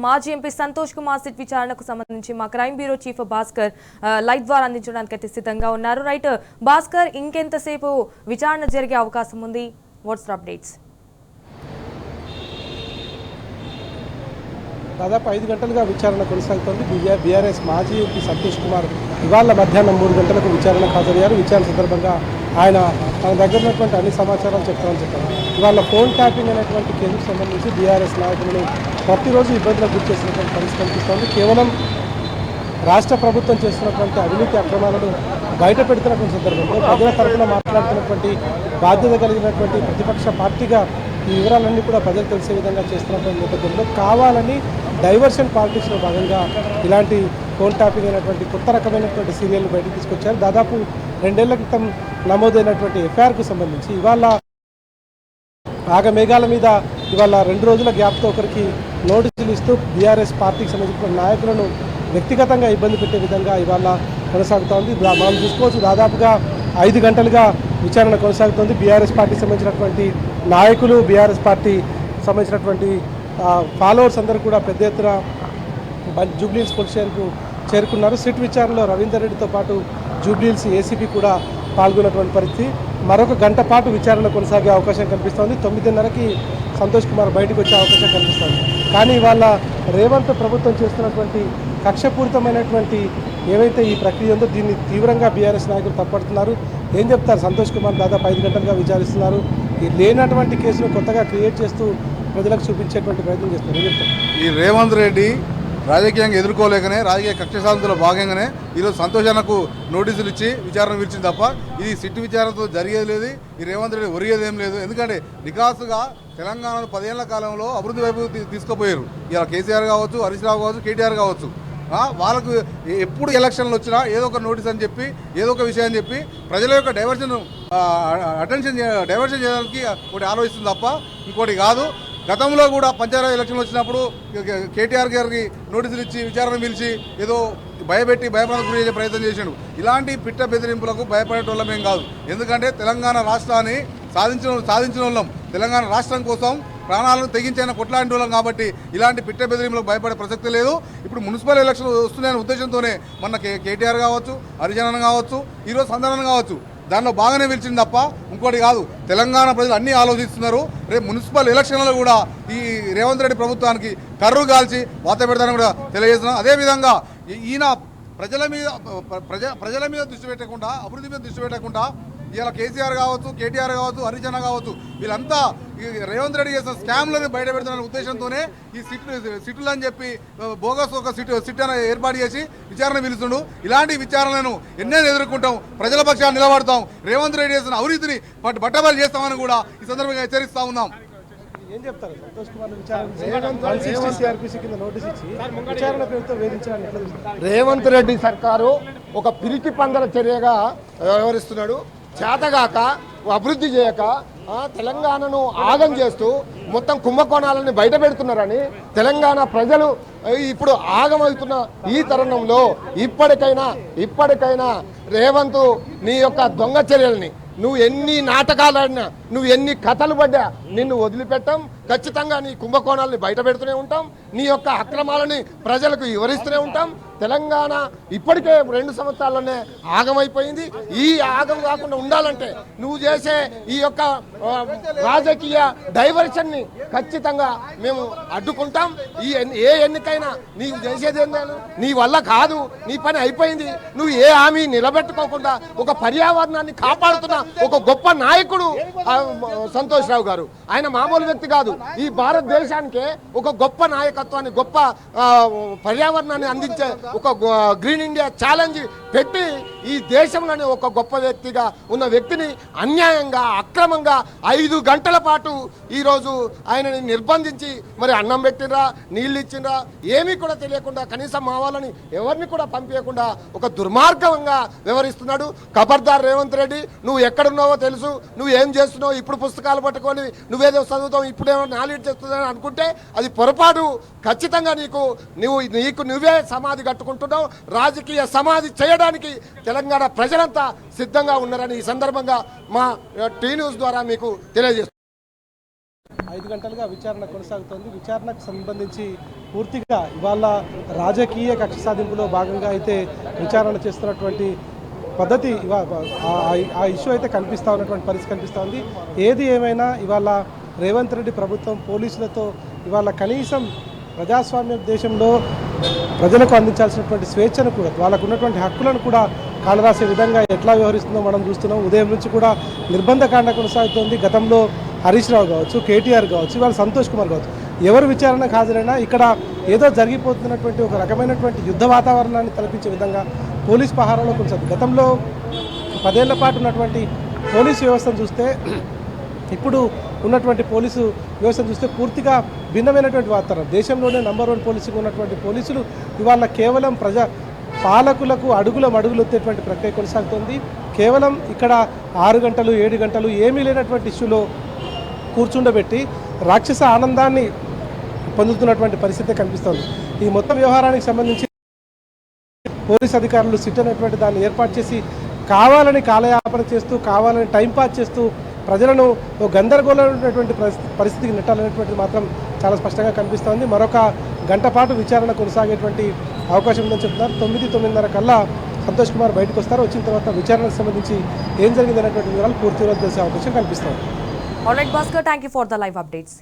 మాజీ MP Santosh Kumar SIT విచారణకు సంబంధించి మా crime bureau chief Bhaskar live ద్వారా అందించడానికి అయితే సిద్ధంగా ఉన్నారు. రైట్ భాస్కర్, ఇంకెంతసేపు విచారణ జరిగే అవకాశం ఉంది? What's the updates? దాదాపు 5 గంటలుగా విచారణ కొనసాగుతోంది. బీఆర్ఎస్ మాజీ ఎంపీ సంతోష్ కుమార్ ఇవాళ మధ్యాహ్నం 3 గంటలకు విచారణకు హాజరయ్యారు. విచారణ సందర్భంగా ఆయన తన దగ్గర ఉన్నటువంటి అన్ని సమాచారాలు చెప్తామని చెప్పారు. ఇవాళ ఫోన్ ట్యాపింగ్ అనేటువంటి కేసుకు సంబంధించి బీఆర్ఎస్ నాయకులను ప్రతిరోజు ఇబ్బందులకు గురి చేసినటువంటి పరిస్థితి కనిపిస్తోంది. కేవలం రాష్ట్ర ప్రభుత్వం చేస్తున్నటువంటి అవినీతి అక్రమాలను బయట పెడుతున్నటువంటి సందర్భంలో ప్రజల తరఫున మాట్లాడుతున్నటువంటి బాధ్యత కలిగినటువంటి ప్రతిపక్ష పార్టీగా ఈ వివరాలన్నీ కూడా ప్రజలు తెలిసే విధంగా చేస్తున్నటువంటి నేపథ్యంలో కావాలని డైవర్షన్ పాలిటిక్స్లో భాగంగా ఇలాంటి ఫోన్ ట్యాపింగ్ అయినటువంటి కొత్త రకమైనటువంటి సీరియల్ను బయటకు తీసుకొచ్చారు. దాదాపు 2 ఏళ్ల క్రితం నమోదైనటువంటి ఎఫ్ఐఆర్కు సంబంధించి ఇవాళ ఆగమేఘాల మీద ఇవాళ 2 రోజుల గ్యాప్తో ఒకరికి నోటీసులు ఇస్తూ బీఆర్ఎస్ పార్టీకి సంబంధించిన నాయకులను వ్యక్తిగతంగా ఇబ్బంది పెట్టే విధంగా ఇవాళ కొనసాగుతోంది. మనం చూసుకోవచ్చు, దాదాపుగా 5 గంటలుగా విచారణ కొనసాగుతోంది. బీఆర్ఎస్ పార్టీకి సంబంధించినటువంటి నాయకులు, బీఆర్ఎస్ పార్టీ సంబంధించినటువంటి ఫాలోవర్స్ అందరూ కూడా పెద్ద ఎత్తున జూబ్లీహిల్స్ పోలీస్ స్టేషన్కు చేరుకున్నారు. సిట్ విచారణలో రవీందర్ రెడ్డితో పాటు జూబ్లీహిల్స్ ఏసీపీ కూడా పాల్గొన్నటువంటి పరిస్థితి. మరొక గంట పాటు విచారణ కొనసాగే అవకాశం కనిపిస్తోంది. 9:30కి సంతోష్ కుమార్ బయటకు వచ్చే అవకాశం కనిపిస్తోంది. కానీ ఇవాళ రేవంత్ ప్రభుత్వం చేస్తున్నటువంటి కక్షపూరితమైనటువంటి ఏవైతే ఈ ప్రక్రియ ఉందో దీన్ని తీవ్రంగా బీఆర్ఎస్ నాయకులు తప్పడుతున్నారు. ఏం చెప్తారు? సంతోష్ కుమార్ దాదాపు 5 గంటలుగా విచారిస్తున్నారు. ఈ లేనటువంటి కేసును కొత్తగా క్రియేట్ చేస్తూ ప్రజలకు చూపించేటువంటి ప్రయత్నం చేస్తున్నారు. ఏం చెప్తారు? ఈ రేవంత్ రెడ్డి రాజకీయంగా ఎదుర్కోలేకనే, రాజకీయ కక్ష సాధనలో భాగంగానే ఈరోజు సంతోషానికి నోటీసులు ఇచ్చి విచారణ విడిచింది తప్ప ఇది సిట్టు విచారణతో జరిగేది లేదు. ఈ రేవంత్ రెడ్డి ఒరిగేది ఏం లేదు. ఎందుకంటే నికాసుగా తెలంగాణను 10 ఏళ్ల కాలంలో అభివృద్ధి వైపు తీసుకుపోయారు. ఇలా కేసీఆర్ కావచ్చు, హరీష్ రావు కావచ్చు, కేటీఆర్ కావచ్చు. వాళ్ళకు ఎప్పుడు ఎలక్షన్లు వచ్చినా ఏదో ఒక నోటీస్ అని చెప్పి, ఏదో ఒక విషయం అని చెప్పి ప్రజల యొక్క డైవర్షన్ చేయడానికి ఒకటి ఆలోచిస్తుంది తప్ప ఇంకోటి కాదు. గతంలో కూడా పంచాయతీ ఎలక్షన్లు వచ్చినప్పుడు కేటీఆర్ గారికి నోటీసులు ఇచ్చి విచారణ పిలిచి ఏదో భయప్రాంతం గురి చేసే ప్రయత్నం చేశాడు. ఇలాంటి పిట్ట బెదిరింపులకు భయపడేటోళ్ళమేం కాదు. ఎందుకంటే తెలంగాణ రాష్ట్రాన్ని సాధించిన వాళ్ళం, తెలంగాణ రాష్ట్రం కోసం ప్రాణాలను తెగించైనా కొట్లాంటి వాళ్ళం. కాబట్టి ఇలాంటి పిట్ట బెదిరింపులకు భయపడే ప్రసక్తి లేదు. ఇప్పుడు మున్సిపల్ ఎలక్షన్ వస్తున్నాయనే ఉద్దేశంతోనే మొన్న కేటీఆర్ కావచ్చు, హరిజనన్ కావచ్చు, ఈరోజు సందర్భం కావచ్చు, దానిలో బాగానే పిలిచింది తప్ప ఇంకోటి కాదు. తెలంగాణ ప్రజలు అన్నీ ఆలోచిస్తున్నారు. రేపు మున్సిపల్ ఎలక్షన్లలో కూడా ఈ రేవంత్ రెడ్డి ప్రభుత్వానికి కర్రు కాల్చి వాత పెడతానని కూడా తెలియజేస్తున్నాం. అదేవిధంగా ఈయన ప్రజల మీద దృష్టి పెట్టకుండా, అభివృద్ధి మీద దృష్టి పెట్టకుండా ఇలా కేసీఆర్ కావచ్చు, కేటీఆర్ కావచ్చు, హరిజన కావచ్చు, వీళ్ళంతా ఈ రేవంత్ రెడ్డి చేసిన స్కామ్లను బయట పెడుతున్న ఉద్దేశంతోనే ఈ సిట్టులు అని చెప్పి బోగస్ ఒక సిట్ అని ఏర్పాటు చేసి విచారణ పిలుస్తుండు. ఇలాంటి విచారణలను ఎన్నైనా ఎదుర్కొంటాం, ప్రజల పక్షాన్ని నిలబడతాం, రేవంత్ రెడ్డి చేసిన అవినీతిని బట్టబయలు చేస్తామని కూడా ఈ సందర్భంగా హెచ్చరిస్తా ఉన్నాం. ఏం చెప్తారు? సంతోష్ కుమార్ రేవంత్ రెడ్డి సర్కారు ఒక పిరికి పందల చర్యగా వ్యవహరిస్తున్నాడు. చేతగాక, అభివృద్ధి చేయక తెలంగాణను ఆగం చేస్తూ మొత్తం కుంభకోణాలని బయట పెడుతున్నారని తెలంగాణ ప్రజలు ఇప్పుడు ఆగమవుతున్న ఈ తరుణంలో ఇప్పటికైనా రేవంత్ నీ యొక్క దొంగ చర్యల్ని, నువ్వు ఎన్ని నాటకాలు ఆడినా, నువ్వు ఎన్ని కథలు పడ్డా నిన్ను వదిలిపెట్టాం. ఖచ్చితంగా నీ కుంభకోణాలని బయట పెడుతూనే ఉంటాం. నీ యొక్క అక్రమాలని ప్రజలకు వివరిస్తూనే ఉంటాం. తెలంగాణ ఇప్పటికే 2 సంవత్సరాల్లోనే ఆగమైపోయింది. ఈ ఆగం కాకుండా ఉండాలంటే నువ్వు చేసే ఈ యొక్క రాజకీయ డైవర్షన్ని ఖచ్చితంగా మేము అడ్డుకుంటాం. ఏ ఎన్నికైనా నీవు చేసేది ఏంటంటే నీ వల్ల కాదు, నీ పని అయిపోయింది. నువ్వు ఏ హామీ నిలబెట్టుకోకుండా ఒక పర్యావరణాన్ని కాపాడుతున్న ఒక గొప్ప నాయకుడు సంతోష్ రావు గారు. ఆయన మామూలు వ్యక్తి కాదు. ఈ భారతదేశానికే ఒక గొప్ప నాయకత్వాన్ని, గొప్ప పర్యావరణాన్ని అందించే ఒక గ్రీన్ ఇండియా ఛాలెంజ్ పెట్టి ఈ దేశంలోనే ఒక గొప్ప వ్యక్తిగా ఉన్న వ్యక్తిని అన్యాయంగా, అక్రమంగా 5 గంటల పాటు ఈరోజు ఆయనని నిర్బంధించి మరి అన్నం పెట్టినరా, నీళ్ళు ఇచ్చినరా ఏమీ కూడా తెలియకుండా, కనీసం మా వాళ్ళని ఎవరిని కూడా పంపించకుండా ఒక దుర్మార్గంగా వ్యవహరిస్తున్నాడు. ఖబర్దార్ రేవంత్ రెడ్డి, నువ్వు ఎక్కడున్నావో తెలుసు, నువ్వు ఏం చేస్తున్నావు. ఇప్పుడు పుస్తకాలు పట్టుకొని నువ్వేదో చదువుతావు, ఇప్పుడేమో నాలెడ్జ్ చేస్తున్నావు అనుకుంటే అది పొరపాటు. ఖచ్చితంగా నువ్వే సమాధి కట్టుకుంటున్నావు. రాజకీయ సమాధి చేయడానికి తెలంగాణ ప్రజలంతా సిద్ధంగా ఉన్నారని ఈ సందర్భంగా మా టీ న్యూస్ ద్వారా మీకు తెలియజేస్తున్నాం. 5 గంటలుగా విచారణ కొనసాగుతోంది. విచారణకు సంబంధించి పూర్తిగా ఇవాళ రాజకీయ కక్ష సాధింపులో భాగంగా అయితే విచారణ చేస్తున్నటువంటి పద్ధతి ఆ ఇష్యూ అయితే కనిపిస్తూ ఉన్నటువంటి పరిస్థితి కనిపిస్తూ ఉంది. ఏది ఏమైనా ఇవాళ రేవంత్ రెడ్డి ప్రభుత్వం పోలీసులతో ఇవాళ కనీసం ప్రజాస్వామ్య దేశంలో ప్రజలకు అందించాల్సినటువంటి స్వేచ్ఛను కూడా వాళ్ళకు ఉన్నటువంటి హక్కులను కూడా కాలరాసే విధంగా ఎట్లా వ్యవహరిస్తుందో మనం చూస్తున్నాం. ఉదయం నుంచి కూడా నిర్బంధకాండ కొనసాగుతోంది. గతంలో హరీష్ రావు కావచ్చు, కేటీఆర్ కావచ్చు, ఇవాళ సంతోష్ కుమార్ కావచ్చు, ఎవరు విచారణకు హాజరైనా ఇక్కడ ఏదో జరిగిపోతున్నటువంటి ఒక రకమైనటువంటి యుద్ధ వాతావరణాన్ని తలపించే విధంగా పోలీస్ పహారాలో కొనసాగుతుంది. గతంలో 10 ఏళ్ల పాటు ఉన్నటువంటి పోలీసు వ్యవస్థను చూస్తే ఇప్పుడు ఉన్నటువంటి పోలీసు వ్యవస్థను చూస్తే పూర్తిగా భిన్నమైనటువంటి వాతావరణం. దేశంలోనే నంబర్ 1 పోలీసింగ్ ఉన్నటువంటి పోలీసులు ఇవాళ కేవలం పాలకులకు అడుగులు ఎత్తేటువంటి ప్రక్రియ కొనసాగుతుంది. కేవలం ఇక్కడ 6 గంటలు 7 గంటలు ఏమీ లేనటువంటి ఇష్యూలో కూర్చుండబెట్టి రాక్షస ఆనందాన్ని పొందుతున్నటువంటి పరిస్థితి కనిపిస్తోంది. ఈ మొత్తం వ్యవహారానికి సంబంధించి పోలీస్ అధికారులు సిట్ అనేటువంటి దాన్ని ఏర్పాటు చేసి కావాలని కాలయాపన చేస్తూ కావాలని టైంపాస్ చేస్తూ ప్రజలను గందరగోళమైనటువంటి పరిస్థితికి నెట్టాలనేటువంటిది మాత్రం చాలా స్పష్టంగా కనిపిస్తోంది. మరొక గంట పాటు విచారణ కొనసాగేటువంటి అవకాశం ఉందని చెప్తున్నారు. 9-9:30 కల్లా సంతోష్ కుమార్ బయటకు వస్తారు. వచ్చిన తర్వాత విచారణకు సంబంధించి ఏం జరిగిందనేటువంటి వివరాలు పూర్తిగా తెలిసే అవకాశం కనిపిస్తోంది. All right, Bhaskar, thank you for the live updates.